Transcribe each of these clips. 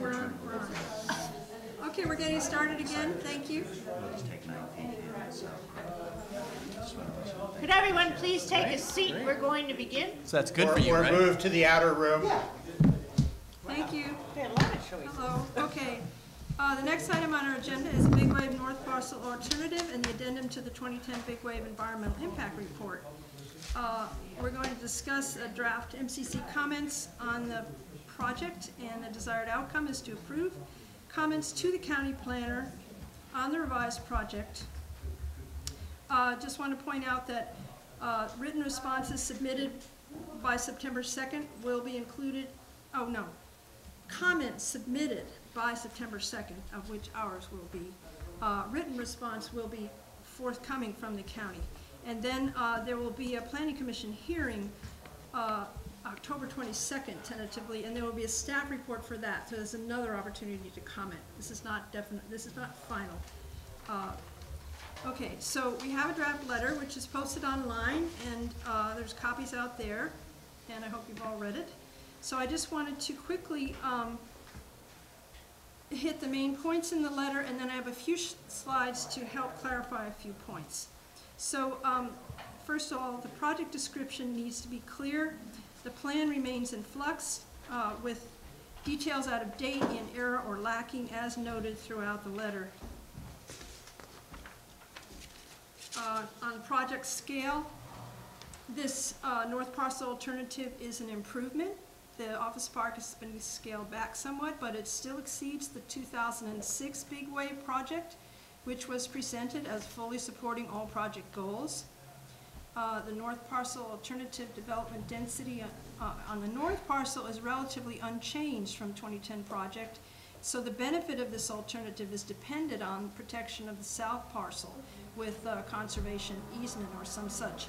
We're on. Okay, we're getting started again. Thank you. Could everyone please take a seat? We're going to begin. So that's good for you, right? Or move to the outer room. Thank you. They had a lot of choices. Hello. Okay. The next item on our agenda is Big Wave North Parcel Alternative and the addendum to the 2010 Big Wave Environmental Impact Report. We're going to discuss draft MCC comments on the project, and the desired outcome is to approve comments to the county planner on the revised project. Just want to point out that written responses submitted by September 2nd will be included. Oh no, comments submitted by September 2nd, of which ours will be. Written response will be forthcoming from the county. And then there will be a planning commission hearing October 22nd tentatively, and there will be a staff report for that. So there's another opportunity to comment. This is not definite, this is not final. Okay, so we have a draft letter which is posted online, and there's copies out there, and I hope you've all read it. So I just wanted to quickly hit the main points in the letter, and then I have a few slides to help clarify a few points. So first of all, the project description needs to be clear. The plan remains in flux with details out of date, in error, or lacking as noted throughout the letter. On project scale, this North Parcel alternative is an improvement. The office park has been scaled back somewhat, but it still exceeds the 2006 Big Wave project, which was presented as fully supporting all project goals. The North Parcel alternative development density on the North Parcel is relatively unchanged from 2010 project, so the benefit of this alternative is dependent on protection of the South Parcel with conservation easement or some such.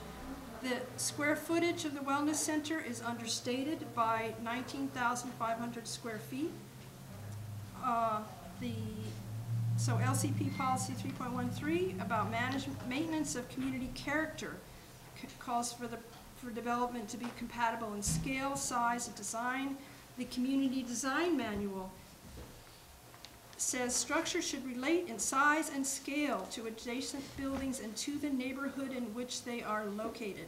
The square footage of the Wellness Center is understated by 19,500 square feet. So LCP policy 3.13 about maintenance of community character calls for development to be compatible in scale, size, and design. The community design manual says structure should relate in size and scale to adjacent buildings and to the neighborhood in which they are located.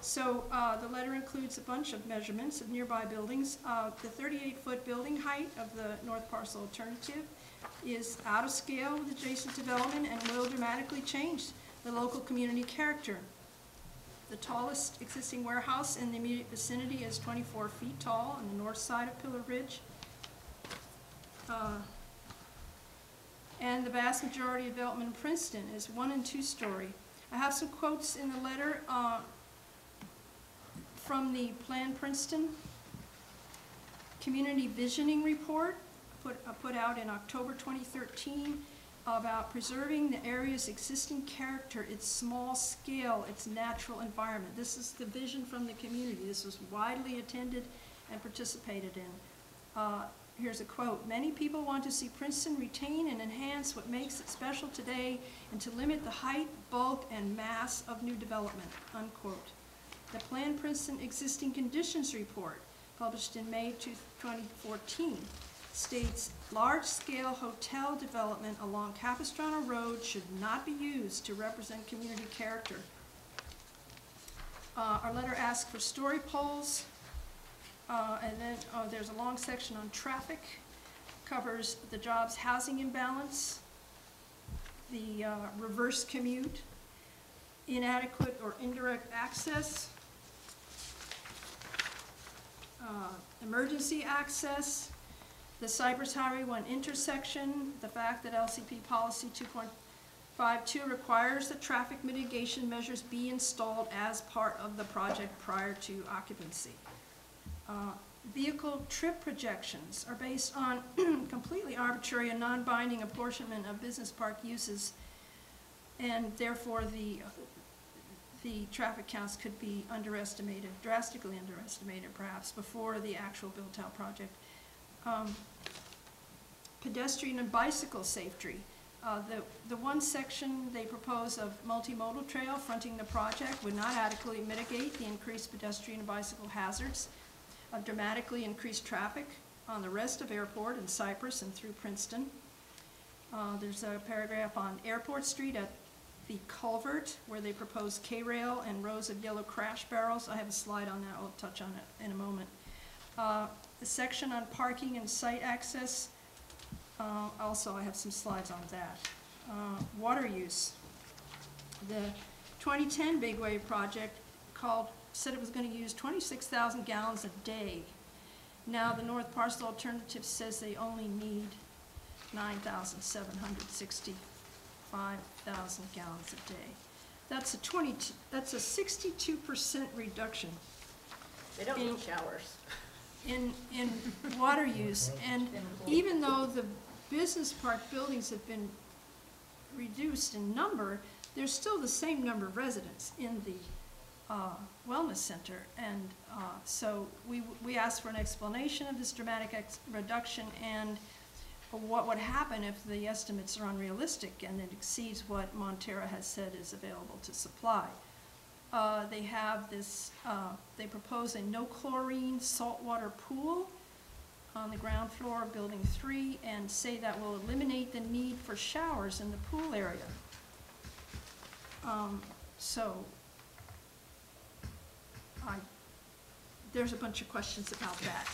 So the letter includes a bunch of measurements of nearby buildings. The 38-foot building height of the North Parcel alternative is out of scale with adjacent development and will dramatically change the local community character. The tallest existing warehouse in the immediate vicinity is 24 feet tall on the north side of Pillar Ridge. And the vast majority of development in Princeton is 1- and 2-story. I have some quotes in the letter from the Plan Princeton Community Visioning Report put out in October 2013 about preserving the area's existing character, its small scale, its natural environment. This is the vision from the community. This was widely attended and participated in. Here's a quote: "Many people want to see Princeton retain and enhance what makes it special today and to limit the height, bulk, and mass of new development," unquote. The Plan Princeton Existing Conditions Report, published in May 2014, states large-scale hotel development along Capistrano Road should not be used to represent community character. Our letter asks for story poles, and then there's a long section on traffic, covers the jobs housing imbalance, the reverse commute, inadequate or indirect access, emergency access, the Cypress Highway 1 intersection, the fact that LCP policy 2.52 requires that traffic mitigation measures be installed as part of the project prior to occupancy. Vehicle trip projections are based on completely arbitrary and non-binding apportionment of business park uses, and therefore the traffic counts could be underestimated, drastically underestimated perhaps, before the actual built-out project. Pedestrian and bicycle safety. The one section they propose of multimodal trail fronting the project would not adequately mitigate the increased pedestrian and bicycle hazards of dramatically increased traffic on the rest of Airport and Cypress and through Princeton. There's a paragraph on Airport Street at the Culvert, where they propose K-rail and rows of yellow crash barrels. I have a slide on that. I'll touch on it in a moment. The section on parking and site access, also I have some slides on that. Water use. The 2010 Big Wave project said it was going to use 26,000 gallons a day. Now the North Parcel Alternative says they only need 9,765,000 gallons a day. That's a 62% reduction. They don't need showers. In water use, and even though the business park buildings have been reduced in number, there's still the same number of residents in the wellness center, and so we asked for an explanation of this dramatic reduction and what would happen if the estimates are unrealistic and it exceeds what Montera has said is available to supply. They have this, they propose a no chlorine saltwater pool on the ground floor of Building 3 and say that will eliminate the need for showers in the pool area. There's a bunch of questions about that.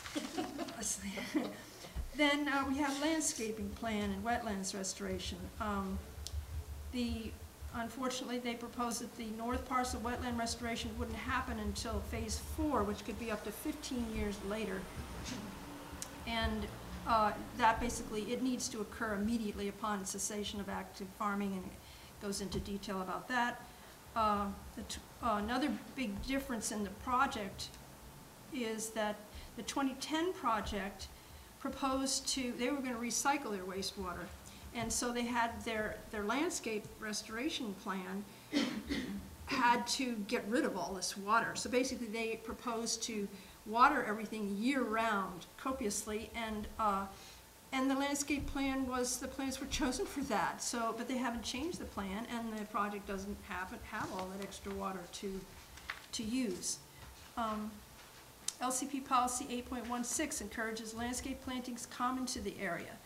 Then we have landscaping plan and wetlands restoration. Unfortunately, they proposed that the North Parcel wetland restoration wouldn't happen until phase 4, which could be up to 15 years later. And that basically, it needs to occur immediately upon cessation of active farming, and it goes into detail about that. Another big difference in the project is that the 2010 project proposed they were going to recycle their wastewater. And so they had their landscape restoration plan had to get rid of all this water. So basically they proposed to water everything year round copiously, and the landscape plan the plans were chosen for that. So, but they haven't changed the plan, and the project doesn't have all that extra water to use. LCP policy 8.16 encourages landscape plantings common to the area.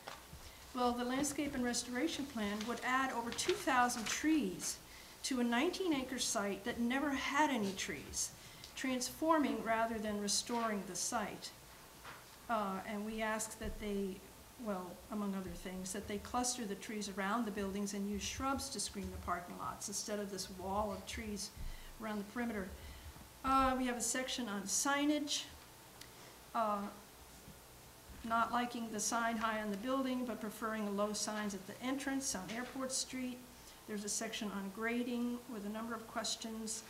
Well, the landscape and restoration plan would add over 2,000 trees to a 19-acre site that never had any trees, transforming rather than restoring the site. And we asked that they, well, among other things, that they cluster the trees around the buildings and use shrubs to screen the parking lots instead of this wall of trees around the perimeter. We have a section on signage. Not liking the sign high on the building, but preferring low signs at the entrance on Airport Street. There's a section on grading with a number of questions.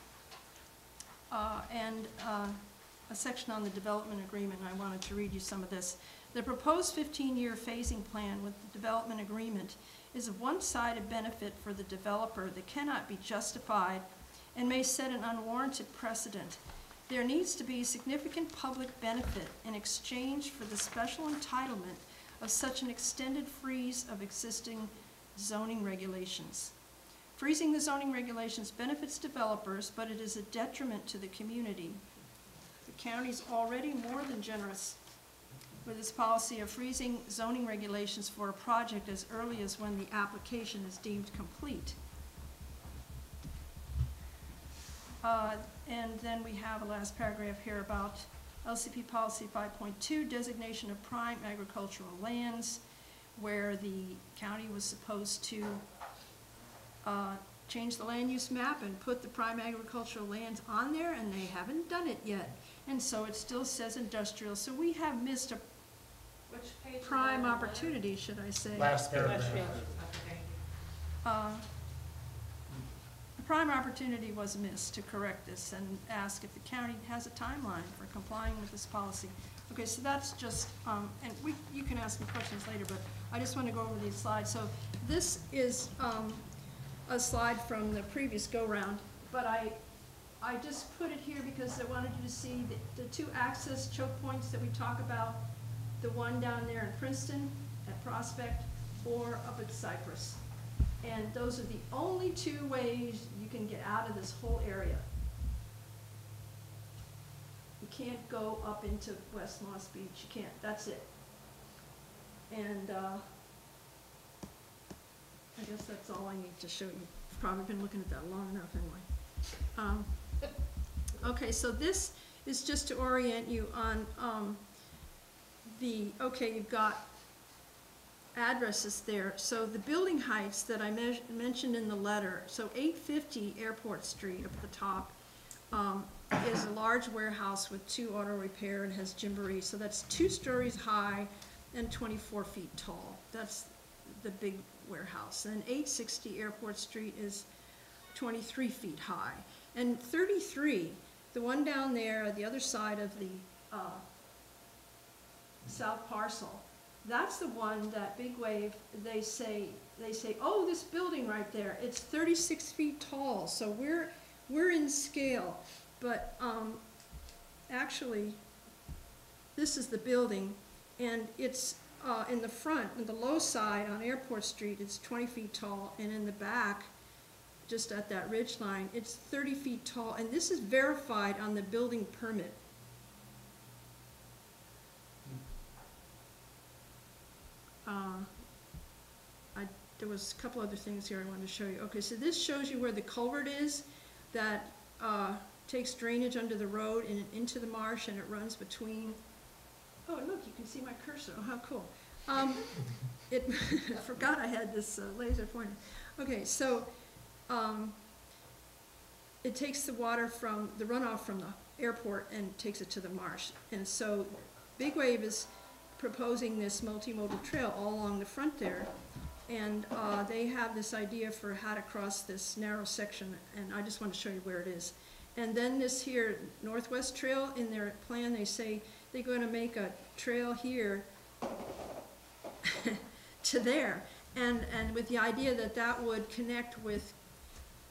And a section on the development agreement, and I wanted to read you some of this. The proposed 15-year phasing plan with the development agreement is a one-sided benefit for the developer that cannot be justified and may set an unwarranted precedent. There needs to be significant public benefit in exchange for the special entitlement of such an extended freeze of existing zoning regulations. Freezing the zoning regulations benefits developers, but it is a detriment to the community. The county's already more than generous with its policy of freezing zoning regulations for a project as early as when the application is deemed complete. And then we have a last paragraph here about LCP policy 5.2, designation of prime agricultural lands, where the county was supposed to change the land use map and put the prime agricultural lands on there, and they haven't done it yet. And so it still says industrial. So we have missed a prime opportunity, should I say. Last paragraph. The prime opportunity was missed to correct this and ask if the county has a timeline for complying with this policy. Okay, so that's just, and you can ask me questions later, but I just want to go over these slides. So this is a slide from the previous go-round, but I just put it here because I wanted you to see the two access choke points that we talk about, the one down there in Princeton at Prospect or up at Cypress. And those are the only two ways you can get out of this whole area. You can't go up into West Moss Beach. You can't. That's it. And I guess that's all I need to show you. You've probably been looking at that long enough anyway. Okay, so this is just to orient you on okay, you've got addresses there. So the building heights that I mentioned in the letter, so 850 Airport Street up at the top is a large warehouse with 2 auto repair and has gymboree. So that's 2 stories high and 24 feet tall. That's the big warehouse. And 860 Airport Street is 23 feet high. And 33, the one down there at the other side of the south parcel, that's the one that Big Wave, they say, oh, this building right there, it's 36 feet tall, so we're in scale. But actually, this is the building, and it's in the front, in the low side on Airport Street, it's 20 feet tall, and in the back, just at that ridge line, it's 30 feet tall, and this is verified on the building permit. There was a couple other things here I wanted to show you. Okay, so this shows you where the culvert is that takes drainage under the road and into the marsh, and it runs between. Oh, look, you can see my cursor. Oh, how cool. I forgot I had this laser pointer. Okay, so it takes the water from the runoff from the airport and takes it to the marsh. And so Big Wave is proposing this multimodal trail all along the front there. And they have this idea for how to cross this narrow section, and I just want to show you where it is. And then this here, Northwest Trail, in their plan, they say they're going to make a trail here to there, and with the idea that that would connect with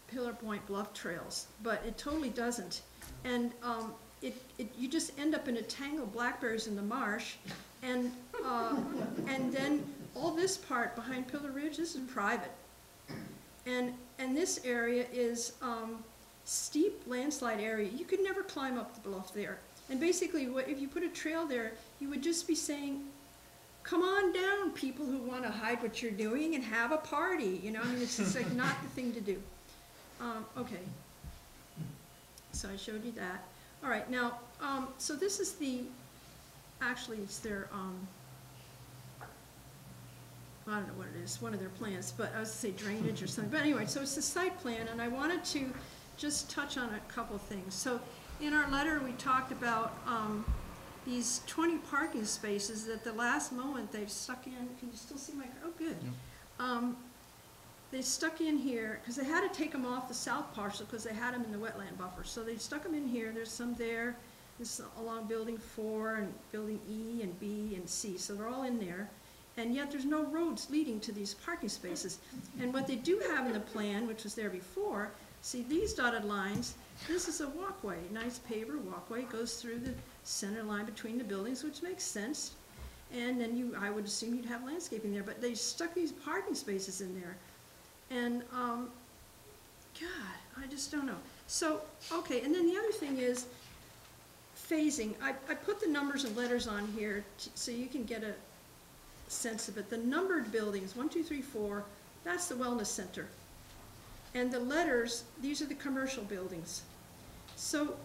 Pillar Point Bluff trails, but it totally doesn't. And you just end up in a tangle of blackberries in the marsh, and then all this part behind Pillar Ridge, this is private. And this area is steep landslide area. You could never climb up the bluff there. And basically, if you put a trail there, you would just be saying, come on down, people who want to hide what you're doing and have a party. You know, I mean, it's just like not the thing to do. Okay. So I showed you that. All right, now, so this is actually it's their, I don't know what it is, one of their plans, but I was going to say drainage or something. But anyway, so it's the site plan, and I wanted to just touch on a couple things. So in our letter, we talked about these 20 parking spaces that the last moment they've stuck in. Can you still see my car? Oh, good. Yep. They stuck in here, because they had to take them off the south parcel because they had them in the wetland buffer. So they stuck them in here. There's some there. This is along building 4 and building E and B and C. So they're all in there. And yet there's no roads leading to these parking spaces. And what they do have in the plan, which was there before, see these dotted lines, this is a walkway, nice paver walkway, goes through the center line between the buildings, which makes sense. And then I would assume you'd have landscaping there, but they stuck these parking spaces in there. And, God, I just don't know. So, okay, and then the other thing is phasing. I put the numbers and letters on here so you can get a sense of it. The numbered buildings, 1, 2, 3, 4, that's the wellness center. And the letters, these are the commercial buildings. So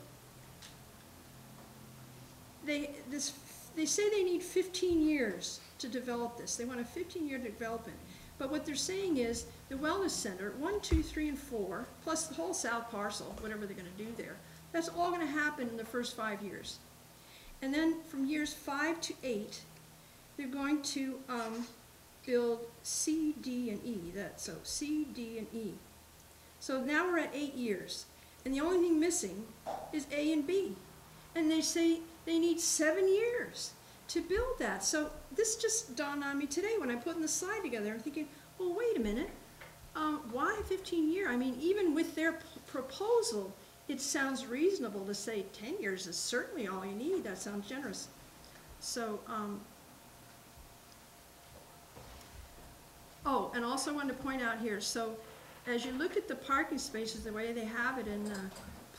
they say they need 15 years to develop this. They want a 15-year development. But what they're saying is the wellness center, 1, 2, 3, and 4, plus the whole south parcel, whatever they're going to do there, that's all going to happen in the first 5 years. And then from years 5 to 8, they're going to build C, D, and E. So C, D, and E. So now we're at 8 years. And the only thing missing is A and B. And they say they need 7 years to build that. So this just dawned on me today when I'm putting the slide together. I'm thinking, well, wait a minute. Why 15 years? I mean, even with their proposal, it sounds reasonable to say 10 years is certainly all you need. That sounds generous. So, oh, and also I wanted to point out here, so as you look at the parking spaces, the way they have it in the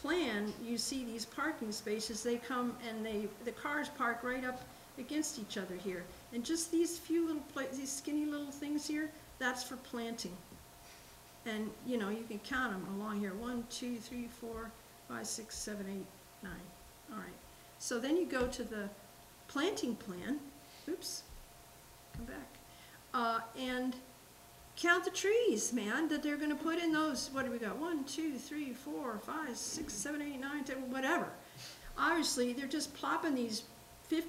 plan, you see these parking spaces, they come and the cars park right up against each other here. And just these few little these skinny little things here, that's for planting. And, you know, you can count them along here. 1, 2, 3, 4, 5, 6, 7, 8, 9. All right. So then you go to the planting plan. Oops. Come back. And count the trees, man, that they're going to put in those. What do we got? 1, 2, 3, 4, 5, 6, 7, 8, 9, 10, whatever. Obviously, they're just plopping these.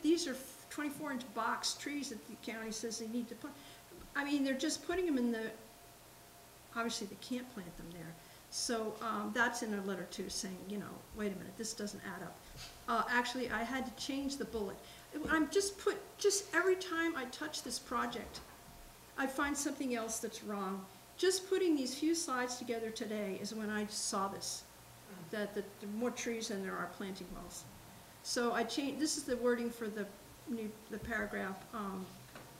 These are 24-inch box trees that the county says they need to put. I mean, they're just putting them in the. Obviously, they can't plant them there. So that's in a letter too, saying, you know, wait a minute, this doesn't add up. Actually, I had to change the bullet. I'm just every time I touch this project, I find something else that's wrong. Just putting these few slides together today is when I saw this, that there are more trees than there are planting wells. So I changed. This is the wording for the paragraph.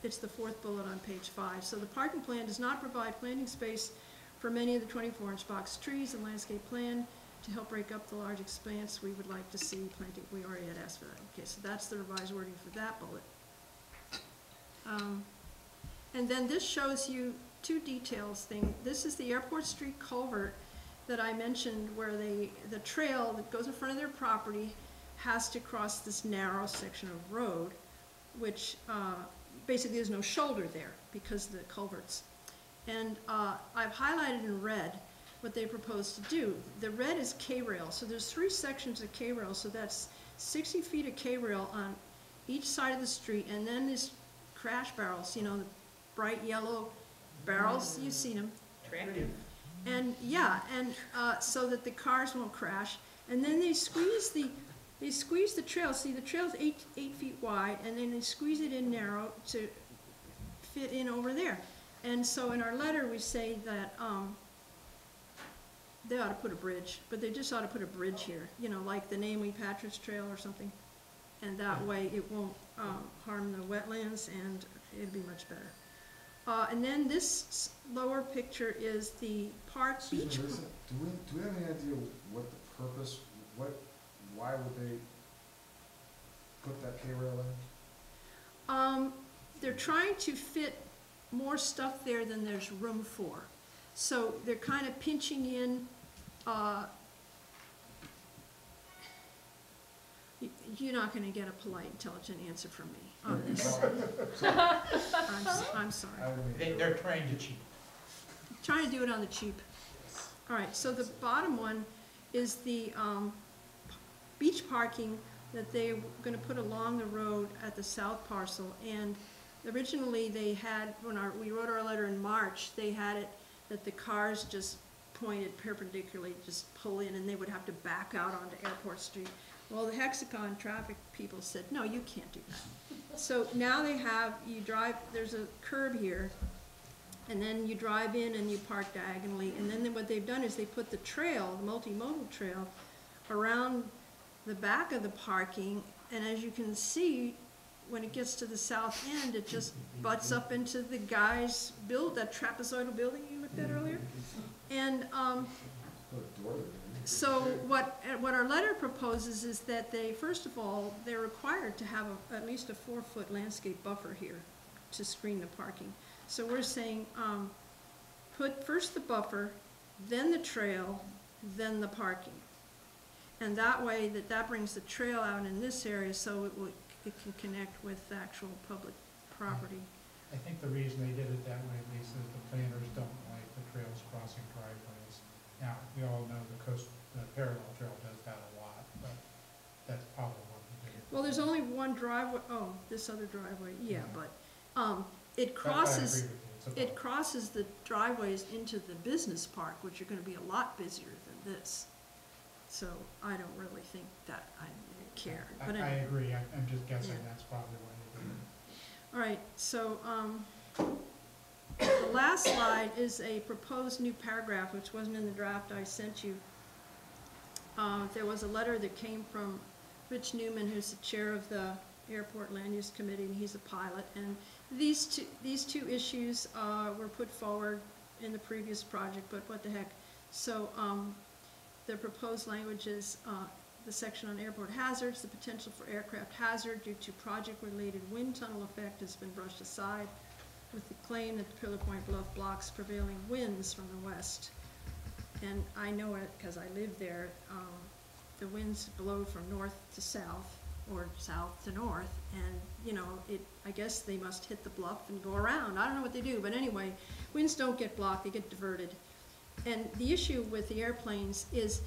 It's the 4th bullet on page 5. So the parking plan does not provide planting space for many of the 24-inch box trees and landscape plan to help break up the large expanse we would like to see planting. We already had asked for that. Okay, so that's the revised wording for that bullet. And then this shows you 2 details thing. This is the Airport Street culvert that I mentioned, where the trail that goes in front of their property has to cross this narrow section of road, which basically there's no shoulder there because of the culverts. And I've highlighted in red what they propose to do. The red is K-rail, so there's 3 sections of K-rail, so that's 60 feet of K-rail on each side of the street, and then these crash barrels, you know, the bright yellow barrels, you've seen them. Attractive. And yeah, and so that the cars won't crash. And then they squeeze the trail. See, the trail's 8 feet wide, and then they squeeze it in narrow to fit in over there. And so in our letter we say that they ought to put a bridge, but they just ought to put a bridge here, you know, like the Namely Patriots Trail or something. And that way it won't harm the wetlands, and it'd be much better. And then this lower picture is the park beach. Do we have any idea what the purpose, why would they put that K-rail in? They're trying to fit more stuff there than there's room for. So they're kind of pinching in, you're not going to get a polite, intelligent answer from me on this. I'm sorry. They're trying to cheat. Trying to do it on the cheap. All right, so the bottom one is the beach parking that they're going to put along the road at the south parcel. And originally they had, when we wrote our letter in March, they had it that the cars just pointed perpendicularly, just pull in, and they would have to back out onto Airport Street. Well, the Hexagon traffic people said, no, you can't do that. So now they have, you drive, there's a curb here, and then you drive in and you park diagonally, and then what they've done is they put the trail, the multimodal trail, around the back of the parking, and as you can see, when it gets to the south end, it just butts up into the guy's that trapezoidal building you looked at earlier. And so what our letter proposes is that they, first of all, they're required to have at least a 4-foot landscape buffer here to screen the parking. So we're saying put first the buffer, then the trail, then the parking. And that way that brings the trail out in this area so it can connect with actual public property. I think the reason they did it that way, Lisa, is the planners don't like the trails crossing driveways. Now, we all know the parallel trail does that a lot, but that's probably what they did. Well, there's only one driveway. Oh, this other driveway, yeah, but it crosses the driveways into the business park, which are going to be a lot busier than this. So I don't really think that I care. But I agree. I'm just guessing that's probably what they did. All right, so the last slide is a proposed new paragraph, which wasn't in the draft I sent you. There was a letter that came from Rich Newman, who's the chair of the Airport Land Use Committee, and he's a pilot. And these two issues were put forward in the previous project, but what the heck. So the proposed language is the section on airport hazards, the potential for aircraft hazard due to project-related wind tunnel effect has been brushed aside with the claim that the Pillar Point Bluff blocks prevailing winds from the west. And I know it because I live there. The winds blow from north to south or south to north, and you know, I guess they must hit the bluff and go around. I don't know what they do, but anyway, winds don't get blocked, they get diverted. And the issue with the airplanes is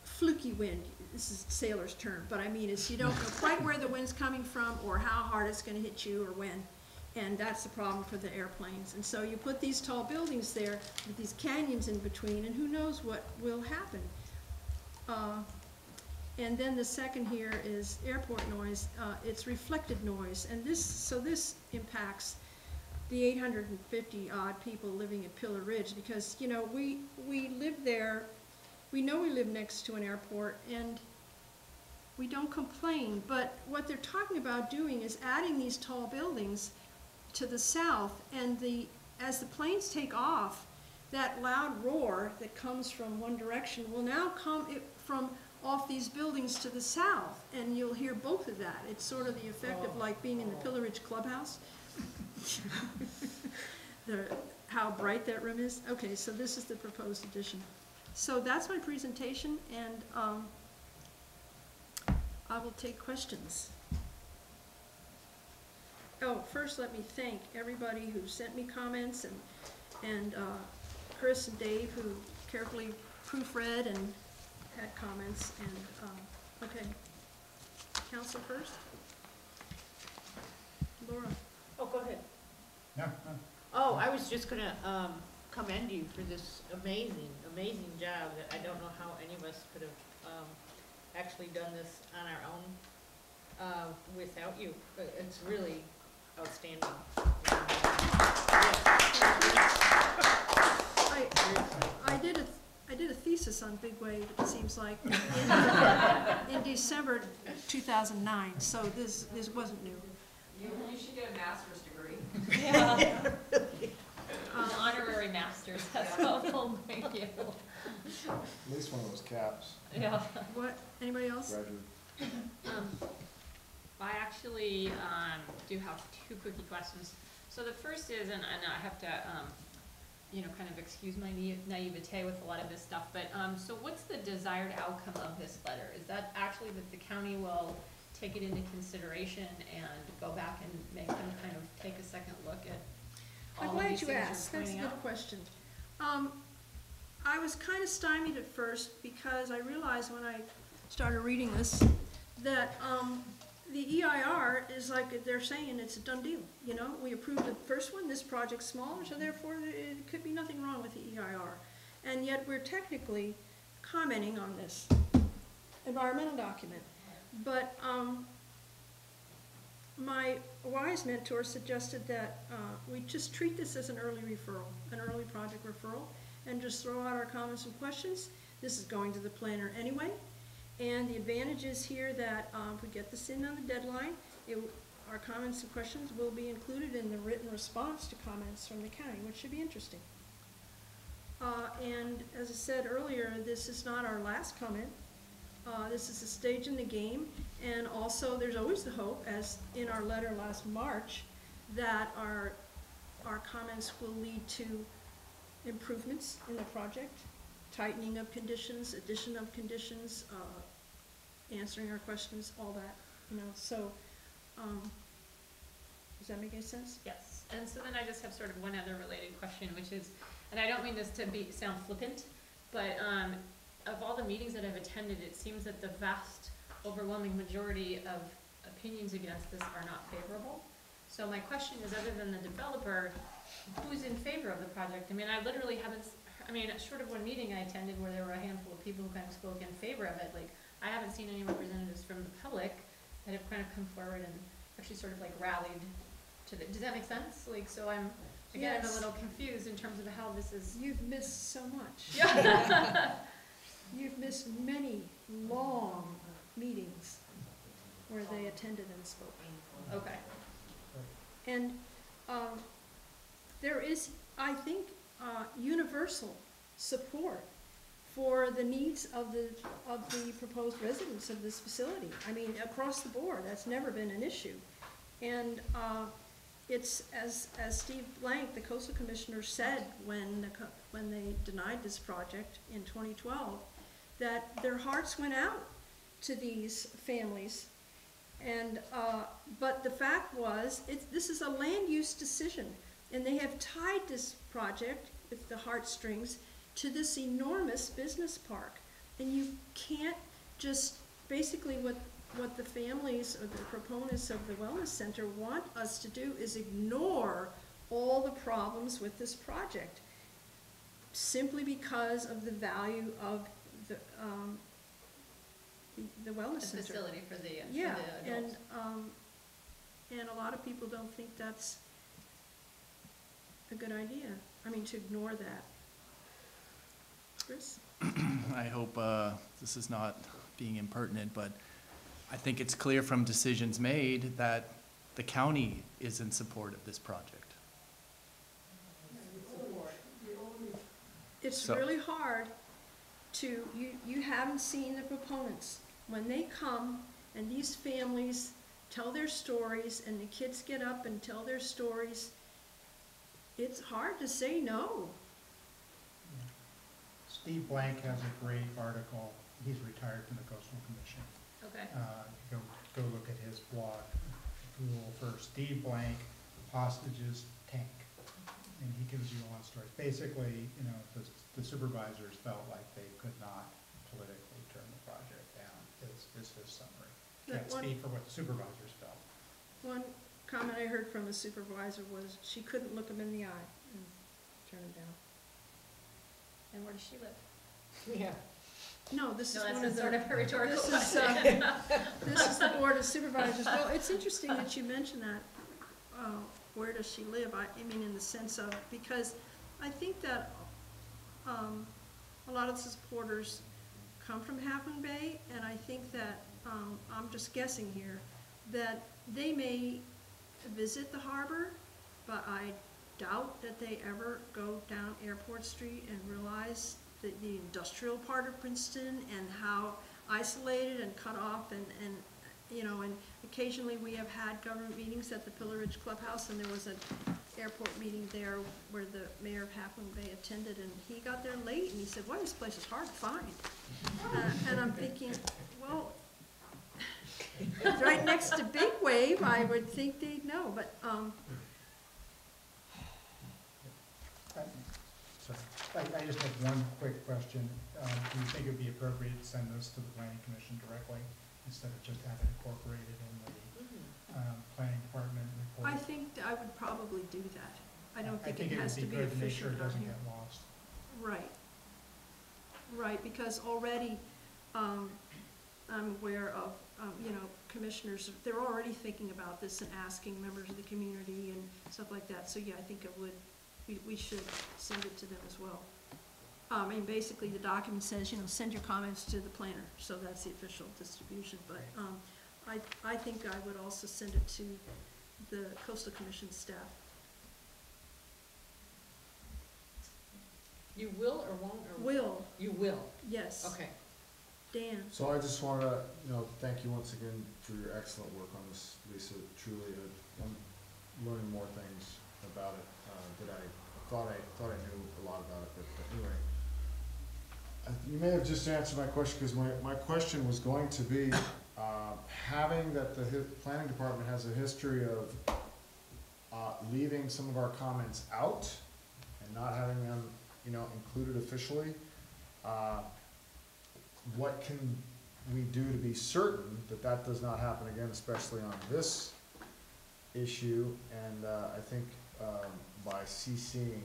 fluky wind. This is a sailor's term, but I mean, it's you don't know quite where the wind's coming from or how hard it's going to hit you or when. And that's the problem for the airplanes. And so you put these tall buildings there with these canyons in between, and who knows what will happen. And then the second here is airport noise. It's reflected noise, and this impacts the 850 odd people living at Pillar Ridge, because you know we live there. We know we live next to an airport, and we don't complain. But what they're talking about doing is adding these tall buildings to the south, and as the planes take off, that loud roar that comes from one direction will now come from off these buildings to the south, and you'll hear both of that. It's sort of the effect of like being in the Pillar Ridge Clubhouse. How bright that room is. Okay, so this is the proposed addition. So that's my presentation, and I will take questions. Oh, first let me thank everybody who sent me comments, and Chris and Dave who carefully proofread and had comments. And okay, Council first. Laura. Oh, go ahead. No, no. Oh, I was just gonna commend you for this amazing, amazing job that I don't know how any of us could have actually done this on our own without you. But it's really outstanding. I did a thesis on Big Wave, it seems like, in December 2009, so this wasn't new. You should get a master's degree. Yeah. An honorary master's, that's helpful, thank you. At least one of those caps, Yeah. What, anybody else? graduate. I actually do have two quickie questions. So the first is, and I have to, you know, kind of excuse my naivete with a lot of this stuff, but so what's the desired outcome of this letter? Is that actually that the county will take it into consideration and go back and make them kind of take a second look at I'm all of glad these you things asked, you're that's a pointing good out? question. I was kind of stymied at first because I realized when I started reading this that the EIR is like they're saying it's a done deal. You know, we approved the first one, this project's smaller, so therefore it could be nothing wrong with the EIR. And yet we're technically commenting on this environmental document. But my wise mentor suggested that we just treat this as an early referral, an early project referral, and just throw out our comments and questions. This is going to the planner anyway. And the advantage is here that if we get this in on the deadline, our comments and questions will be included in the written response to comments from the county, which should be interesting. And as I said earlier, this is not our last comment. This is a stage in the game, and also there's always the hope, as in our letter last March, that our comments will lead to improvements in the project, tightening of conditions, addition of conditions, answering our questions, all that, you know. So, does that make any sense? Yes, and so then I just have sort of one other related question, which is, and I don't mean this to sound flippant, but of all the meetings that I've attended, it seems that the vast, overwhelming majority of opinions against this are not favorable. So my question is, other than the developer, who's in favor of the project? I mean, I literally haven't, short of one meeting I attended where there were a handful of people who kind of spoke in favor of it, like, I haven't seen any representatives from the public that have kind of come forward and actually sort of like rallied to the, does that make sense? Like, so I'm, again, I'm a Yes. little confused in terms of how this is. You've missed so much. Yeah. You've missed many long meetings where they attended and spoke. Okay. And there is, I think, universal support for the needs of the proposed residents of this facility. I mean, across the board, that's never been an issue. And, it's, as Steve Blank, the coastal commissioner, said when they denied this project in 2012, that their hearts went out to these families. And, but the fact was, this is a land use decision, and they have tied this project with the heartstrings to this enormous business park. And you can't just, basically what the families or the proponents of the wellness center want us to do is ignore all the problems with this project, simply because of the value of the wellness The center. facility for the Yeah, adults. and a lot of people don't think that's a good idea. I mean, to ignore that. Chris? I hope this is not being impertinent, but I think it's clear from decisions made that the county is in support of this project. It's So- really hard to, you haven't seen the proponents. When they come and these families tell their stories and the kids get up and tell their stories, it's hard to say no. Steve Blank has a great article, he's retired from the Coastal Commission. Okay. Go look at his blog, Google for Steve Blank, hostages tank. And he gives you a lot of stories. Basically, you know, the supervisors felt like they could not politically turn the project down, is his summary. That Can't speak for what the supervisors felt. One comment I heard from a supervisor was she couldn't look him in the eye and turn him down. And where does she live? Yeah. No, this is No, one that's of the. sort of a rhetorical This is, question. This is the board of supervisors. Well, it's interesting that you mention that. Where does she live? I mean, in the sense of, because I think that, a lot of the supporters come from Half Moon Bay, and I think that, I'm just guessing here, that they may visit the harbor, but I doubt that they ever go down Airport Street and realize that the industrial part of Princeton and how isolated and cut off and you know, and occasionally we have had government meetings at the Pillar Ridge Clubhouse, and there was an airport meeting there where the mayor of Half Moon Bay attended, and he got there late, and he said, "Well, this place is hard to find." And I'm thinking, well, it's right next to Big Wave, I would think they'd know, but, Sorry, I just have one quick question. Do you think it would be appropriate to send this to the planning commission directly instead of just have it incorporated in the planning department report? I think I would probably do that. I don't think it would has to be good to make sure official it down doesn't here. get lost. Right. Right, because already, I'm aware of, you know, commissioners, they're already thinking about this and asking members of the community and stuff like that. So yeah, I think it would, we should send it to them as well. I mean, basically, the document says, you know, send your comments to the planner, so that's the official distribution. But I think I would also send it to the Coastal Commission staff. You will or won't or? Will, You will, yes. okay. Dan? So I just wanted to, you know, thank you once again for your excellent work on this, Lisa. Truly, I'm learning more things about it that I thought I knew a lot about it. But anyway, you may have just answered my question, because my question was going to be, having that the planning department has a history of leaving some of our comments out and not having them, you know, included officially. What can we do to be certain that that does not happen again, especially on this issue? And I think by CCing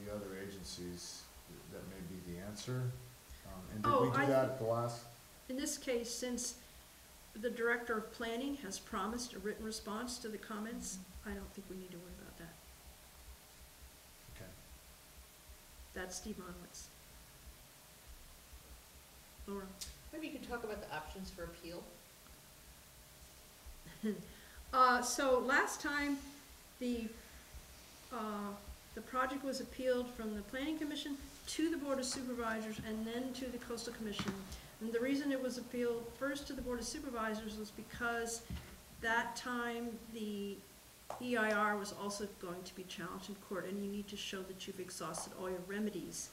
the other agencies, that may be the answer. And did we Oh, do that at the last? In this case, since the Director of Planning has promised a written response to the comments, I don't think we need to worry about that. Okay. That's Steve Monowitz. Laura? Maybe you could talk about the options for appeal. So last time, the the project was appealed from the Planning Commission to the Board of Supervisors and then to the Coastal Commission. And the reason it was appealed first to the Board of Supervisors was because that time the EIR was also going to be challenged in court, and you need to show that you've exhausted all your remedies.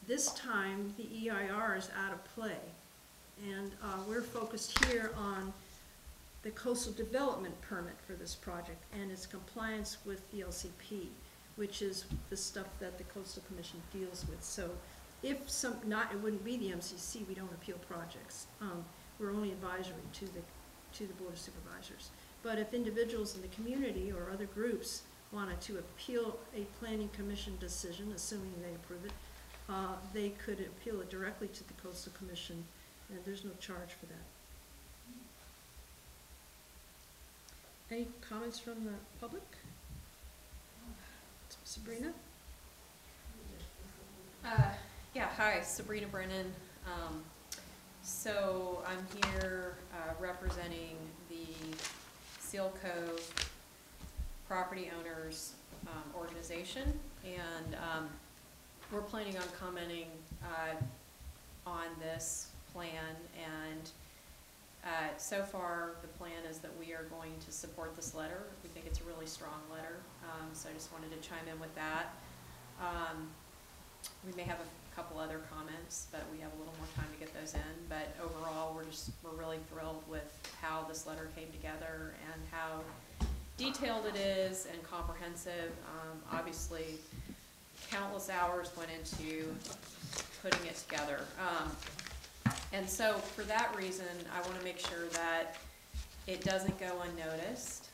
This time, the EIR is out of play, and we're focused here on the coastal development permit for this project and its compliance with the LCP, which is the stuff that the Coastal Commission deals with. So if it wouldn't be the MCC, we don't appeal projects. We're only advisory to the Board of Supervisors. But if individuals in the community or other groups wanted to appeal a Planning Commission decision, assuming they approve it, they could appeal it directly to the Coastal Commission, and there's no charge for that. Any comments from the public? Sabrina? Yeah, hi, Sabrina Brennan. So I'm here representing the Seal Cove Property Owners Organization, and we're planning on commenting on this plan, and so far the plan is that we are going to support this letter. We think it's a really strong letter, so I just wanted to chime in with that. We may have a couple other comments, but we have a little more time to get those in. But overall, we're really thrilled with how this letter came together and how detailed it is and comprehensive. Obviously, countless hours went into putting it together. And so for that reason, I want to make sure that it doesn't go unnoticed.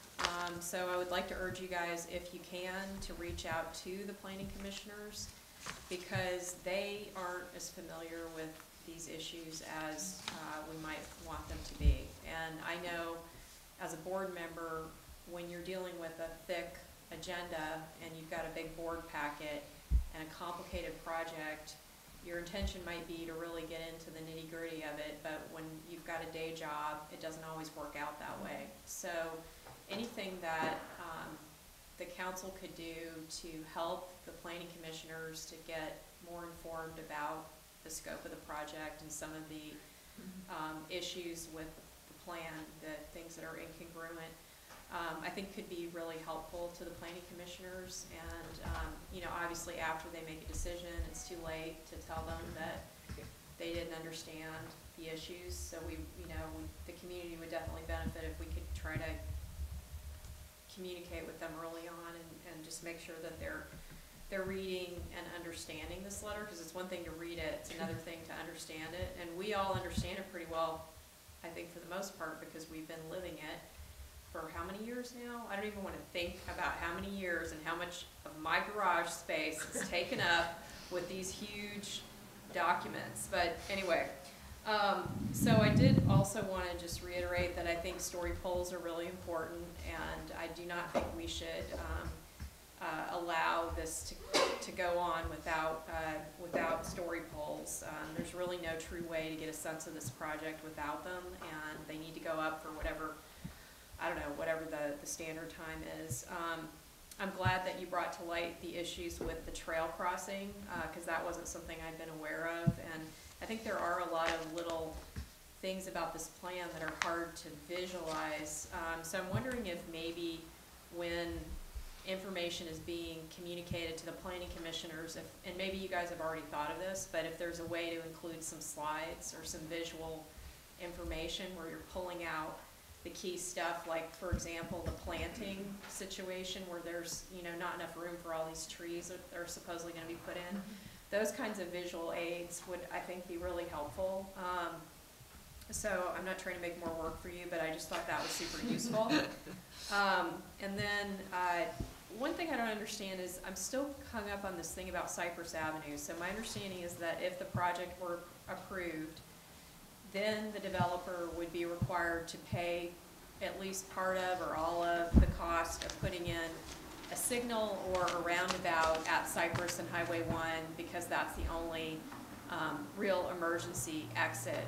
So I would like to urge you guys, if you can, to reach out to the planning commissioners, because they aren't as familiar with these issues as we might want them to be. And I know as a board member, when you're dealing with a thick agenda and you've got a big board packet and a complicated project, your intention might be to really get into the nitty-gritty of it, but when you've got a day job, it doesn't always work out that way. So anything that the council could do to help the planning commissioners to get more informed about the scope of the project and some of the issues with the plan, the things that are incongruent, I think could be really helpful to the planning commissioners. And you know, obviously after they make a decision, it's too late to tell them that they didn't understand the issues. So the community would definitely benefit if we could try to communicate with them early on and just make sure that they're reading and understanding this letter, because it's one thing to read it, it's another thing to understand it. And we all understand it pretty well, I think, for the most part, because we've been living it for how many years now? I don't even want to think about how many years and how much of my garage space is taken up with these huge documents. But anyway, so I did also want to just reiterate that I think story polls are really important, and I do not think we should allow this to go on without story polls. There's really no true way to get a sense of this project without them, and they need to go up for whatever, I don't know, whatever the standard time is. I'm glad that you brought to light the issues with the trail crossing, because that wasn't something I'd been aware of, and I think there are a lot of little things about this plan that are hard to visualize. So I'm wondering if maybe when information is being communicated to the planning commissioners, and maybe you guys have already thought of this, but if there's a way to include some slides or some visual information where you're pulling out the key stuff, like for example the planting situation where there's not enough room for all these trees that are supposedly going to be put in. Those kinds of visual aids would, I think, be really helpful. So I'm not trying to make more work for you, but I just thought that was super useful. And then one thing I don't understand is I'm still hung up on this thing about Cypress Avenue. So my understanding is that if the project were approved, then the developer would be required to pay at least part of or all of the cost of putting in a signal or a roundabout at Cypress and Highway 1, because that's the only real emergency exit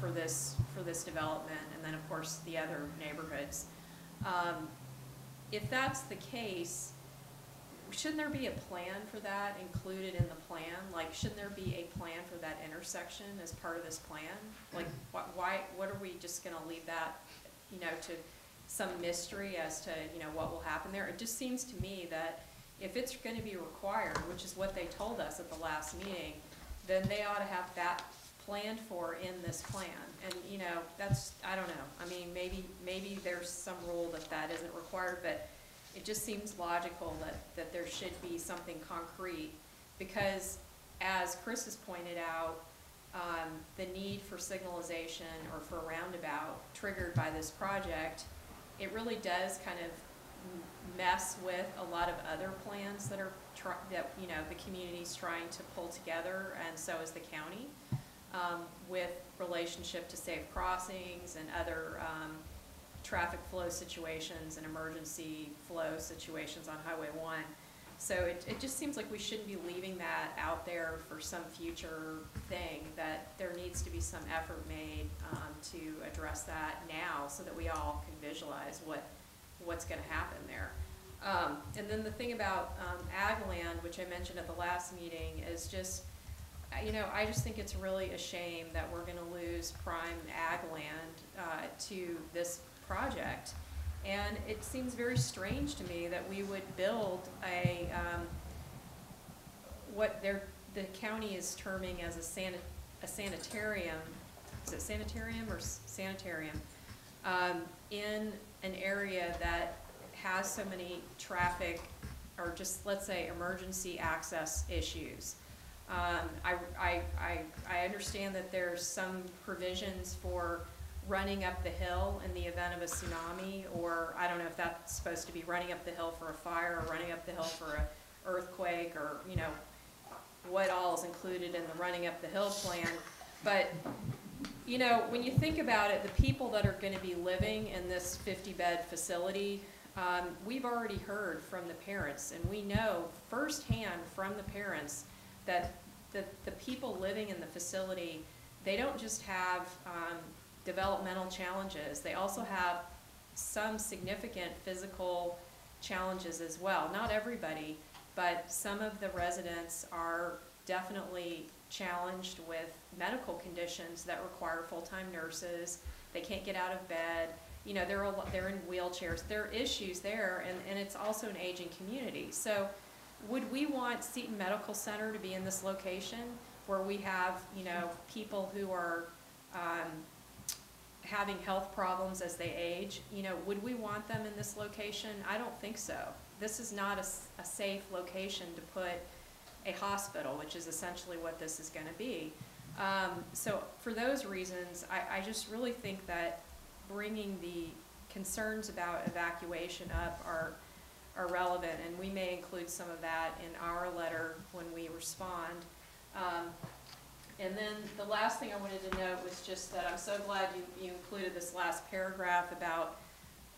for this development, and then of course the other neighborhoods. If that's the case, shouldn't there be a plan for that included in the plan? Like, shouldn't there be a plan for that intersection as part of this plan? Like, what are we just gonna leave that, you know, to some mystery as to, you know, what will happen there? It just seems to me that if it's gonna be required, which is what they told us at the last meeting, then they ought to have that planned for in this plan. And, you know, that's, I don't know, I mean, maybe there's some rule that isn't required, but it just seems logical that there should be something concrete, because as Chris has pointed out, the need for signalization or for a roundabout triggered by this project, it really does kind of mess with a lot of other plans that are you know, the community's trying to pull together, and so is the county, with relationship to safe crossings and other traffic flow situations and emergency flow situations on Highway 1. So it just seems like we shouldn't be leaving that out there for some future thing, that there needs to be some effort made to address that now, so that we all can visualize what's going to happen there. And then the thing about ag land, which I mentioned at the last meeting, is just, you know, I just think it's really a shame that we're going to lose prime ag land to this project. And it seems very strange to me that we would build a, what the county is terming as a sanitarium, is it sanitarium or sanitarium, in an area that has so many traffic, or just, let's say, emergency access issues. I understand that there's some provisions for running up the hill in the event of a tsunami, or I don't know if that's supposed to be running up the hill for a fire, or running up the hill for an earthquake, or, you know, what all is included in the running up the hill plan. But, you know, when you think about it, the people that are going to be living in this 50-bed facility, we've already heard from the parents, and we know firsthand from the parents that the people living in the facility, they don't just have developmental challenges, they also have some significant physical challenges as well. Not everybody, but some of the residents are definitely challenged with medical conditions that require full-time nurses. They can't get out of bed. You know, they're in wheelchairs. There are issues there, and it's also an aging community. So would we want Seton Medical Center to be in this location where we have, you know, people who are having health problems as they age? You know, would we want them in this location? I don't think so. This is not a safe location to put a hospital, which is essentially what this is going to be. So for those reasons, I just really think that bringing the concerns about evacuation up are relevant, and we may include some of that in our letter when we respond. And then the last thing I wanted to note was just that I'm so glad you included this last paragraph about,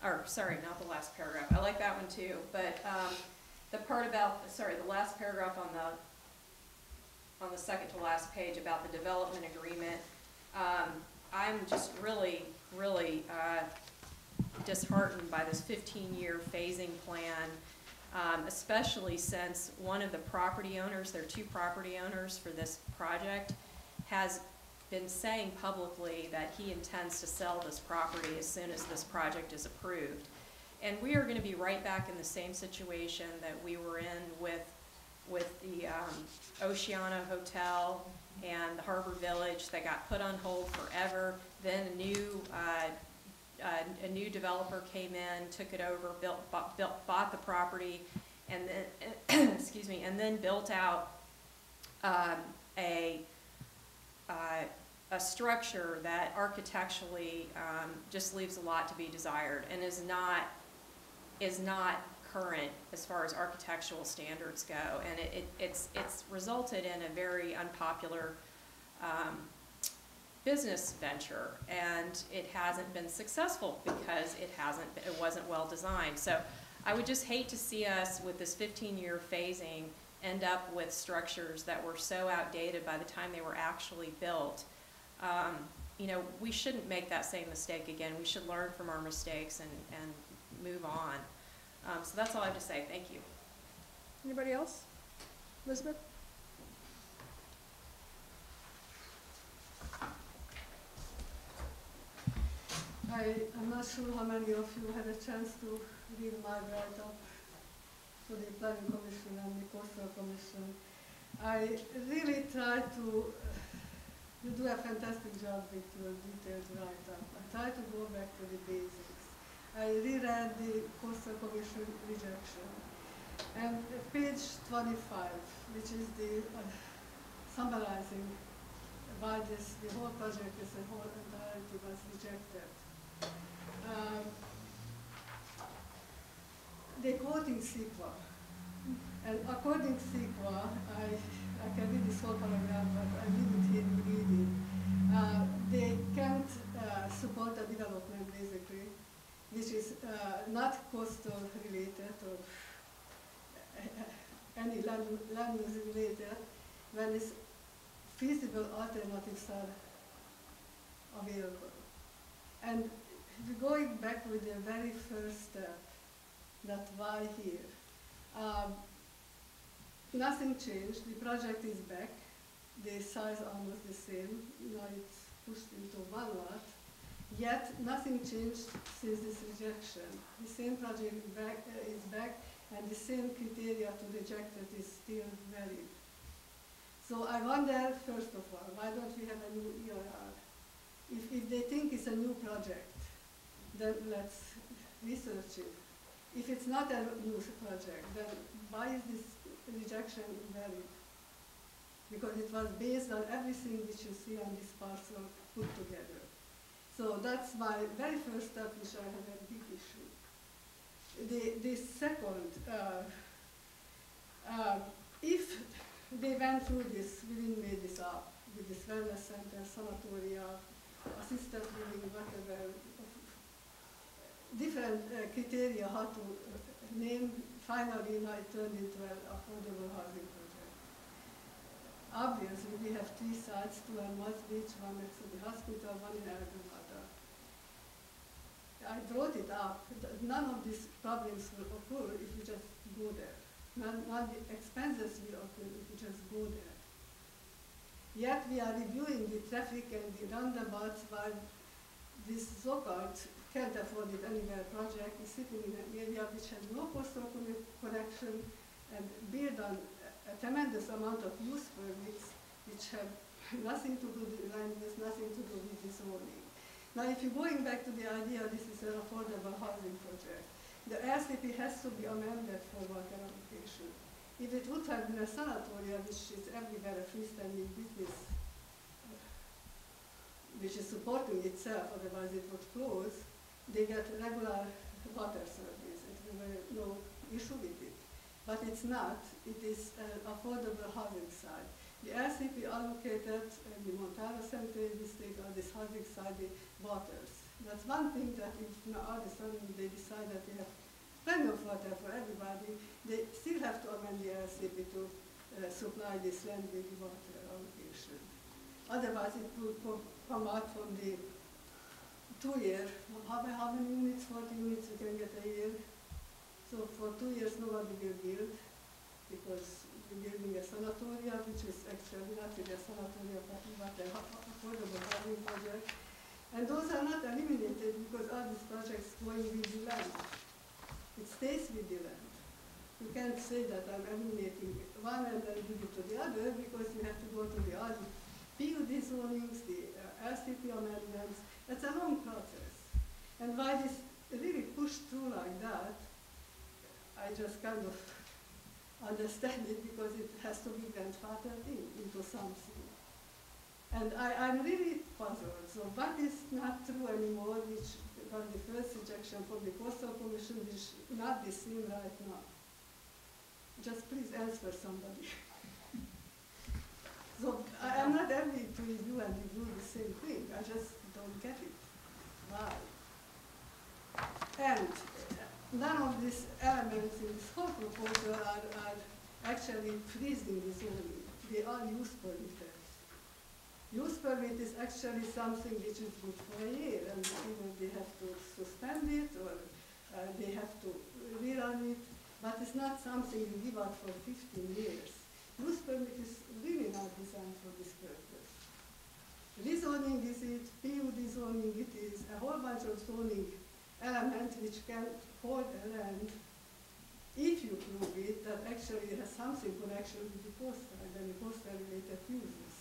or sorry, not the last paragraph. I like that one too, but the part about, sorry, the last paragraph on the second to last page about the development agreement. I'm just really disheartened by this 15-year phasing plan, especially since one of the property owners, there are two property owners for this project, has been saying publicly that he intends to sell this property as soon as this project is approved. And we are going to be right back in the same situation that we were in with the Oceana Hotel and the Harbor Village that got put on hold forever. Then a new developer came in, took it over, bought the property, and then excuse me, and then built out a structure that architecturally just leaves a lot to be desired, and is not current as far as architectural standards go, and it's resulted in a very unpopular business venture, and it hasn't been successful because it wasn't well designed. So I would just hate to see us with this 15-year phasing end up with structures that were so outdated by the time they were actually built. You know, we shouldn't make that same mistake again. We should learn from our mistakes and move on. So that's all I have to say. Thank you. Anybody else? Elizabeth? I'm not sure how many of you had a chance to read my write-up for the Planning Commission and the Coastal Commission. I really try to you do a fantastic job with your detailed write-up. I try to go back to the basics. I reread the Coastal Commission rejection. And page 25, which is the summarizing why the whole project as a whole entirety was rejected. They're quoting CEQA. And according to CEQA, I can read this whole paragraph, but I didn't hear you read it. They can't support a development, basically, which is not coastal related or any land use related, when it's feasible alternatives are available. And going back with the very first step, that why here, nothing changed. The project is back. The size almost the same. Now it's pushed into one lot. Yet nothing changed since this rejection. The same project is back, and the same criteria to reject it is still valid. So I wonder, first of all, why don't we have a new EIR? If they think it's a new project, then let's research it. If it's not a new project, then why is this rejection invalid? Because it was based on everything which you see on this parcel put together. So that's my very first step, which I have a big issue. The second, if they went through this, we didn't make this up, with this wellness center, sanatoria, assisted living, whatever, different criteria how to name, finally now it turned into an affordable housing project. Obviously, we have 3 sites, 2 on Mars Beach, 1 next to the hospital, 1 in Argonauta. I brought it up. None of these problems will occur if you just go there. None the expenses will occur if you just go there. Yet we are reviewing the traffic and the roundabouts while this so-called can't afford it anywhere project is sitting in an area which has no coastal connection and built on a tremendous amount of use permits which have nothing to do with land use, nothing to do with the zoning. Now if you're going back to the idea this is an affordable housing project, the RCP has to be amended for water allocation. If it would have been a sanatoria, which is everywhere a freestanding business, which is supporting itself, otherwise it would close, they get regular water service. There were no issue with it. But it's not. It is an affordable housing site. The RCP allocated the Montana Cemetery District or this housing site the waters. That's one thing that if now all of a sudden they decide that they have plenty of water for everybody, they still have to amend the RCP to supply this land with water allocation. Otherwise it will come out from the 2-year, how many units, 40 units we can get a year. So for 2 years nobody will build because we're building a sanatoria, which is actually not really a sanatoria but an affordable housing project. And those are not eliminated because all these projects going with the land. It stays with the land. You can't say that I'm eliminating one and then give it to the other because you have to go to the other. PUD zonings, the RCP amendments, it's a long process. And why this really pushed through like that, I just kind of understand it because it has to be grandfathered into something. And I'm really puzzled. So what is not true anymore, which was the first rejection from the Coastal Commission, which not the same right now? Just please answer somebody. So I'm not envy to review and review the same thing. I just don't get it. Why? And none of these elements in this whole proposal are actually freezing the zoning. They are use permitted. Use permit is actually something which is good for a year, and either they have to suspend it or they have to rerun it. but it's not something you give out for 15 years. Use permit is really not designed for this purpose. Rezoning is it, PUD zoning it is, a whole bunch of zoning elements which can hold a land if you prove it that actually it has something connection with the coastal and the coastal related uses.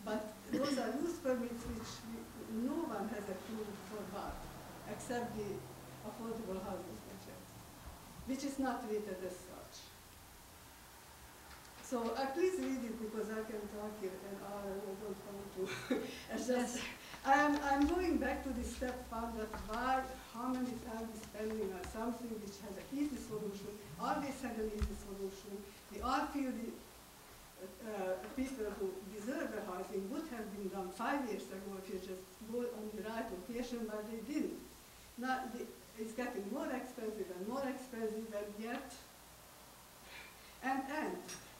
But those are use permits which no one has approved for but, except the affordable housing project, which is not treated as such. So please read it because I can talk here an hour and I don't want to. It's just, I'm going back to the step one that why, how many times spending on something which has an easy solution, always had an easy solution. The RPUD people who deserve a housing would have been done 5 years ago if you just go on the right location, but they didn't. Now it's getting more expensive and yet, and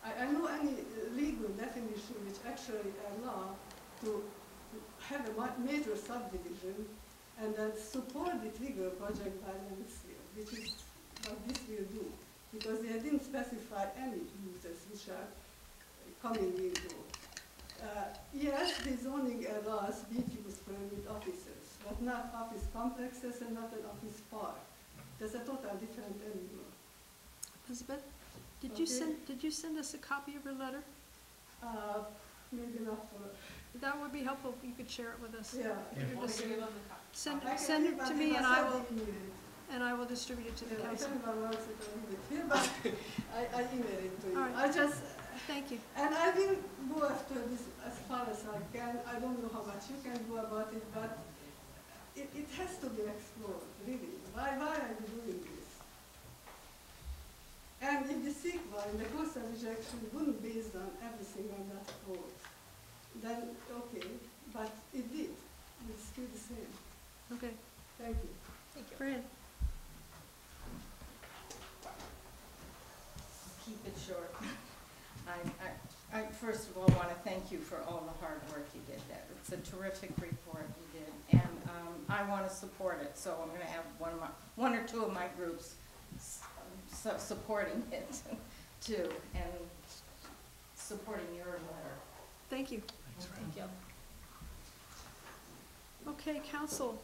I know any legal definition which actually allow to have a major subdivision and then support the trigger project by Mansfield, which is what this will do, because they didn't specify any uses which are coming into. Yes, the zoning allows use permit offices, but not office complexes and not an office park. There's a total different animal. Elizabeth, did Okay. you send us a copy of your letter? Maybe not for, That would be helpful if you could share it with us. yeah. You could just send I can send give it to my- me and I I will, email it. and I will distribute it to the Yeah, council. if anyone wants it, I'll leave it here, but I email it to you. All right. I just, Thank you. and I will go after this as far as I can. I don't know how much you can do about it, but it has to be explored, really. Why are you doing this? And if the CEQA and the coastal rejection wouldn't based on everything on that code, then okay, but it did. It's still the same. Okay, Thank you. Thank you. Fran. Keep it short. I first of all want to thank you for all the hard work you did there. It's a terrific report you did, and I want to support it. So I'm going to have one or two of my groups supporting it too, and supporting your letter. Thank you. Thanks, Fran. Thank you. Okay, council,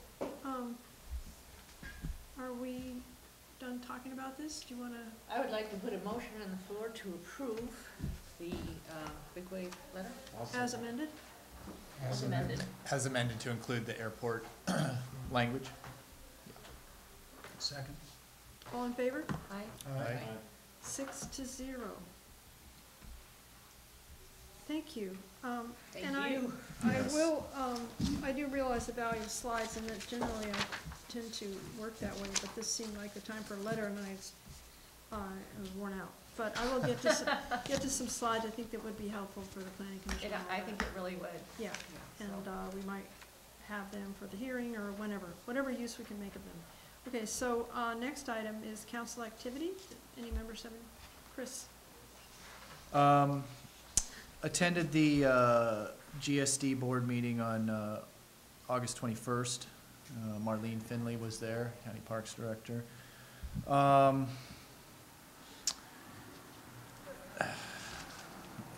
are we done talking about this? Do you want to? I would like to put a motion on the floor to approve the Big Wave letter. As amended? As amended. As amended to include the airport language. Second. All in favor? Aye. Aye. 6-0. Thank you. Thank And you. I do realize the value of slides, and that generally I tend to work that way, but this seemed like the time for a letter, and I was worn out. But I will get to some slides I think that would be helpful for the planning commission. I think it really would. Yeah, and we might have them for the hearing or whatever use we can make of them. Okay, so next item is council activity. Any members have any? Chris? Attended the GSD board meeting on August 21st. Marlene Finley was there, County Parks Director.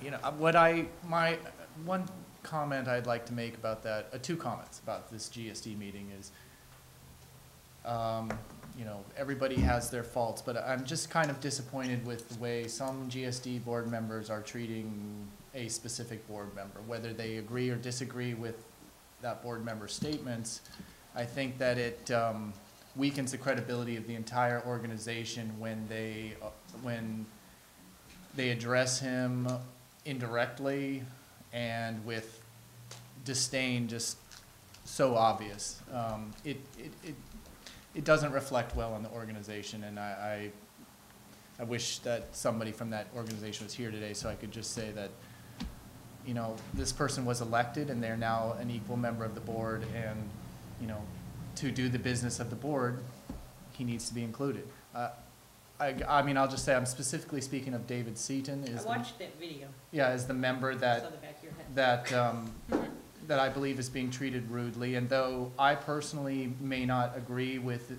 You know, my one comment I'd like to make about that, two comments about this GSD meeting is, you know, everybody has their faults, but I'm just kind of disappointed with the way some GSD board members are treating a specific board member, whether they agree or disagree with that board member's statements. I think that it weakens the credibility of the entire organization when they address him indirectly and with disdain just so obvious. It doesn't reflect well on the organization, and I wish that somebody from that organization was here today so I could just say that, you know, this person was elected and they're now an equal member of the board, and, you know, to do the business of the board, he needs to be included. I mean, I'll just say I'm specifically speaking of David Seaton. I watched that video. Yeah, as the member Saw that the back of your head. that I believe is being treated rudely, and though I personally may not agree with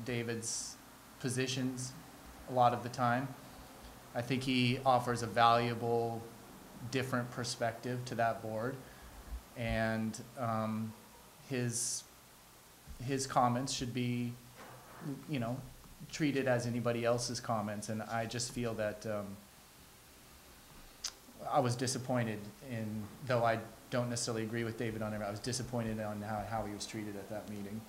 David's positions a lot of the time. I think he offers a valuable, different perspective to that board, and his comments should be, you know, treated as anybody else's comments, and I just feel that I was disappointed in, though I don't necessarily agree with David on it, I was disappointed on how he was treated at that meeting.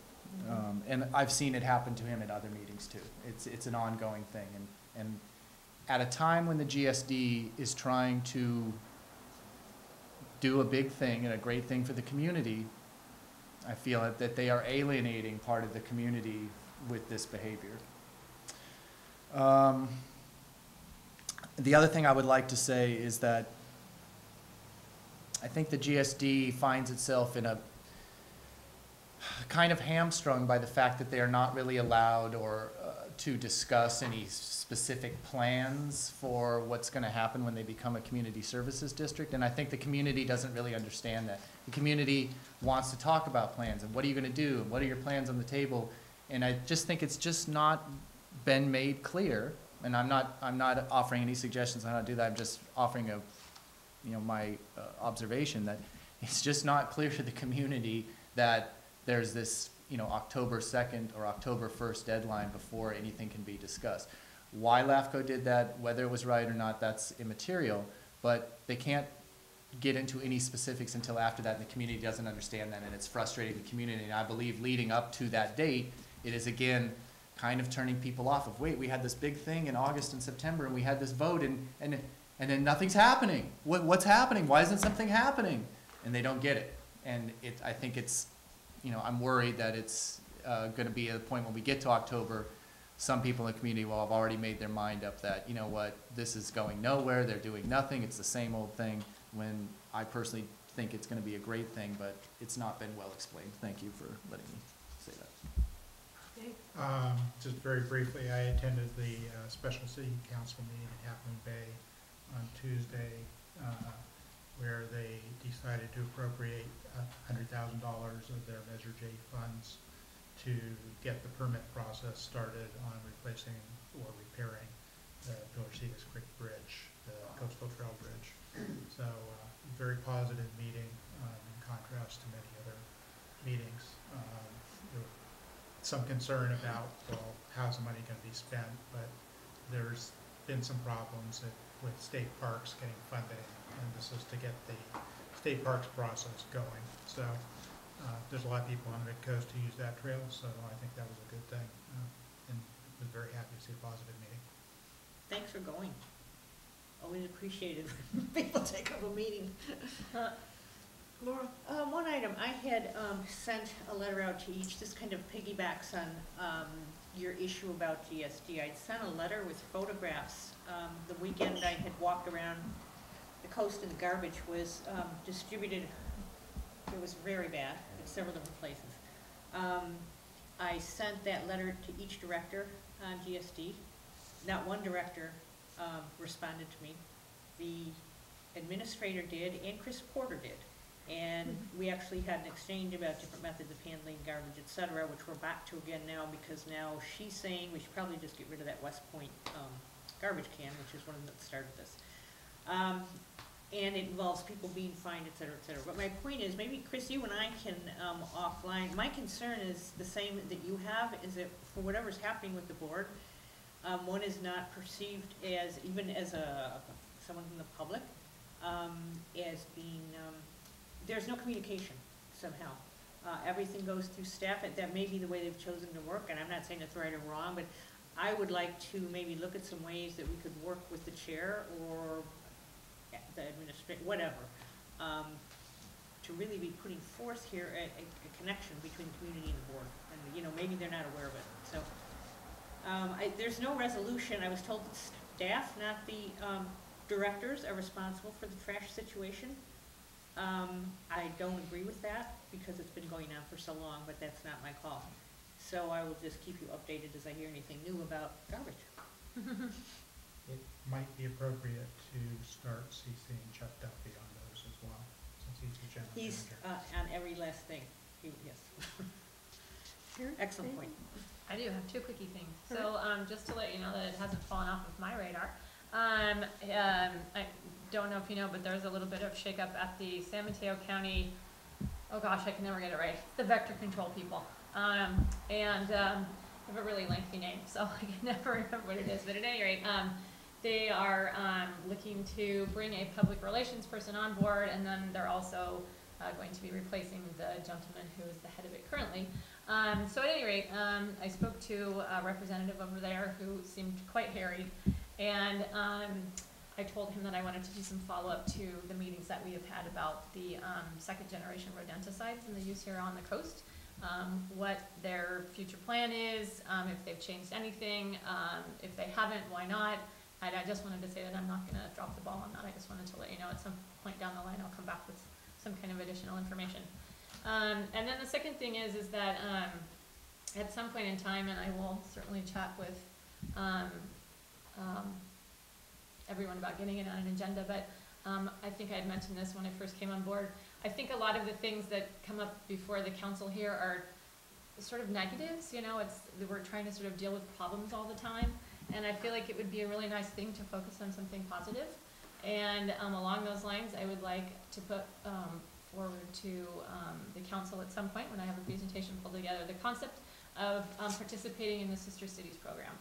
And I've seen it happen to him at other meetings too. It's an ongoing thing, and at a time when the GSD is trying to do a big thing and a great thing for the community, I feel that they are alienating part of the community with this behavior. The other thing I would like to say is that I think the GSD finds itself in a kind of hamstrung by the fact that they are not really allowed or to discuss any specific plans for what's going to happen when they become a community services district. And I think the community doesn't really understand that. The community wants to talk about plans and what are you going to do and what are your plans on the table. And I just think it's just not been made clear. And I'm not offering any suggestions on how to do that. I'm just offering my observation that it's just not clear to the community that there's this, October 2nd or October 1st deadline before anything can be discussed. Why LAFCO did that, whether it was right or not, that's immaterial, but they can't get into any specifics until after that, and the community doesn't understand that, and it's frustrating the community. And I believe leading up to that date, it is again kind of turning people off of, wait, we had this big thing in August and September, and we had this vote, and then nothing's happening. What's happening? Why isn't something happening? And they don't get it. And I think it's, I'm worried that it's going to be at a point when we get to October, some people in the community will have already made their mind up that, you know what, this is going nowhere, they're doing nothing, it's the same old thing, when I personally think it's going to be a great thing, but it's not been well explained. Thank you for letting me say that. Just very briefly, I attended the special city council meeting at Half Moon Bay on Tuesday, where they decided to appropriate $100,000 of their Measure J funds to get the permit process started on replacing or repairing the Dorcetius Creek Bridge, the coastal trail bridge. So, very positive meeting in contrast to many other meetings. There was some concern about, well, how's the money going to be spent, but there's been some problems with state parks getting funding, and this is to get the state parks process going. So there's a lot of people on Midcoast who use that trail, so I think that was a good thing, and was very happy to see a positive meeting. Thanks for going. Always appreciated when people take up a meeting. Laura? One item, I had sent a letter out to each. This kind of piggybacks on your issue about GSD. I'd sent a letter with photographs. The weekend I had walked around the coast and the garbage was distributed. It was very bad in several different places. I sent that letter to each director on GSD. Not one director responded to me. The administrator did, and Chris Porter did. And we actually had an exchange about different methods of handling garbage, et cetera, which we're back to again now, because now she's saying we should probably just get rid of that West Point garbage can, which is one of them that started this. And it involves people being fined, et cetera, et cetera. But my point is, maybe Chris, you and I can offline. My concern is the same that you have, is that for whatever's happening with the board, one is not perceived as, even as someone from the public, as being, there's no communication somehow. Everything goes through staff. That may be the way they've chosen to work, and I'm not saying it's right or wrong, but I would like to maybe look at some ways that we could work with the chair or the administrator, whatever, to really be putting forth here a connection between the community and the board. And maybe they're not aware of it. So there's no resolution. I was told that staff, not the directors, are responsible for the trash situation. I don't agree with that because it's been going on for so long, but that's not my call. So I will just keep you updated as I hear anything new about garbage. It might be appropriate to start CCing Chuck Duffy on those as well, since he's the general He's manager. on every last thing. Yes. Excellent point. I do have two quickie things. So, just to let you know that it hasn't fallen off of my radar. I don't know if you know, but there's a little bit of shakeup at the San Mateo County, oh gosh, I can never get it right, the vector control people. They have a really lengthy name, so I can never remember what it is, but at any rate, they are, looking to bring a public relations person on board, and then they're also, going to be replacing the gentleman who is the head of it currently. So at any rate, I spoke to a representative over there who seemed quite harried, and I told him that I wanted to do some follow-up to the meetings that we have had about the second generation rodenticides and the use here on the coast, what their future plan is, if they've changed anything, if they haven't, why not. And I just wanted to say that I'm not going to drop the ball on that. I just wanted to let you know at some point down the line I'll come back with some kind of additional information. And then the second thing is that at some point in time, and I will certainly chat with everyone about getting it on an agenda, but I think I had mentioned this when I first came on board. I think a lot of the things that come up before the council here are sort of negatives, you know, we're trying to sort of deal with problems all the time, and I feel like it would be a really nice thing to focus on something positive. And along those lines, I would like to put forward to the council at some point when I have a presentation pulled together, the concept of participating in the Sister Cities program.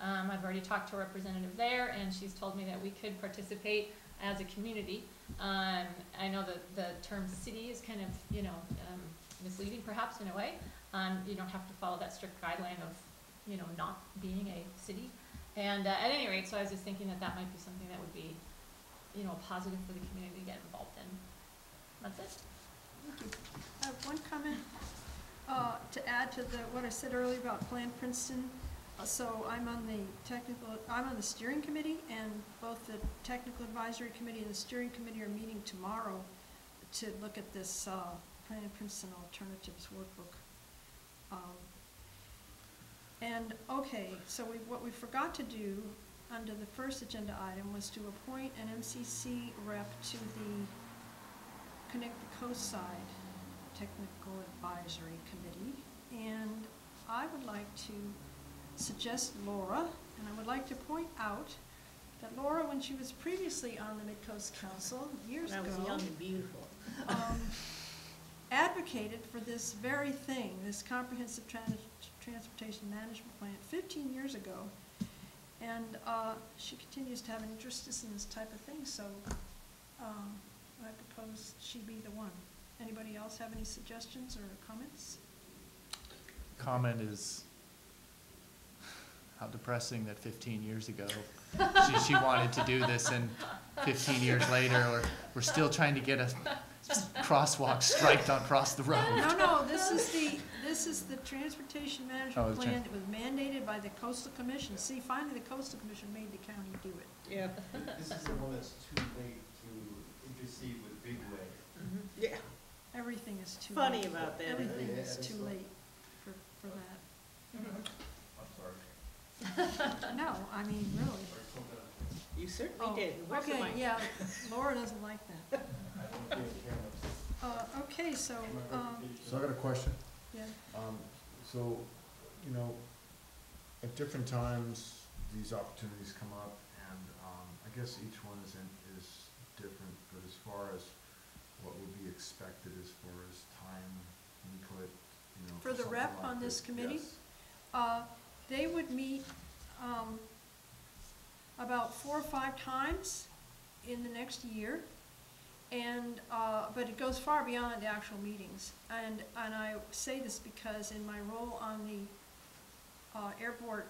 I've already talked to a representative there, and she's told me that we could participate as a community. I know that the term city is kind of, you know, misleading perhaps in a way. You don't have to follow that strict guideline of, you know, not being a city. And at any rate, so I was just thinking that that might be something that would be, you know, positive for the community to get involved in. That's it. Thank you. I have one comment to add to what I said earlier about Plan Princeton. So I'm on the steering committee, and both the technical advisory committee and the steering committee are meeting tomorrow to look at this Plan Princeton alternatives workbook. Okay, so what we forgot to do under the first agenda item was to appoint an MCC rep to the Connect the Coast Side Technical Advisory Committee, and I would like to suggest Laura, and I would like to point out that Laura, when she was previously on the Midcoast Council years ago, I was young and beautiful. advocated for this very thing, this comprehensive transportation management plan 15 years ago, and she continues to have an interest in this type of thing, so I propose she be the one. Anybody else have any suggestions or comments? Comment is how depressing that 15 years ago she wanted to do this, and 15 years later we're still trying to get a crosswalk striped across the road. No, this is the transportation management plan that was mandated by the Coastal Commission. See, finally the Coastal Commission made the county do it. Yeah. This is the one that's too late to intercede with Big Wave. Mm-hmm. Yeah. Everything is too Funny late. about that. Everything Yeah, is it's too like- late for that. I'm sorry. No, I mean, really. You certainly Oh, did. Where's the okay, mic? yeah, Laura doesn't like that. I don't give a damn. Okay, so, So I got a question. yeah, So, you know, at different times, these opportunities come up, and I guess each one is different, but as far as what would be expected as far as time input, you know. For the something rep like on this committee? yes. they would meet about 4 or 5 times in the next year, and but it goes far beyond the actual meetings. And I say this because in my role on the airport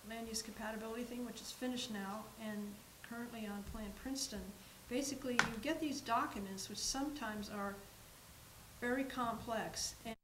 land use compatibility thing, which is finished now, and currently on Plan Princeton, basically you get these documents which sometimes are very complex. And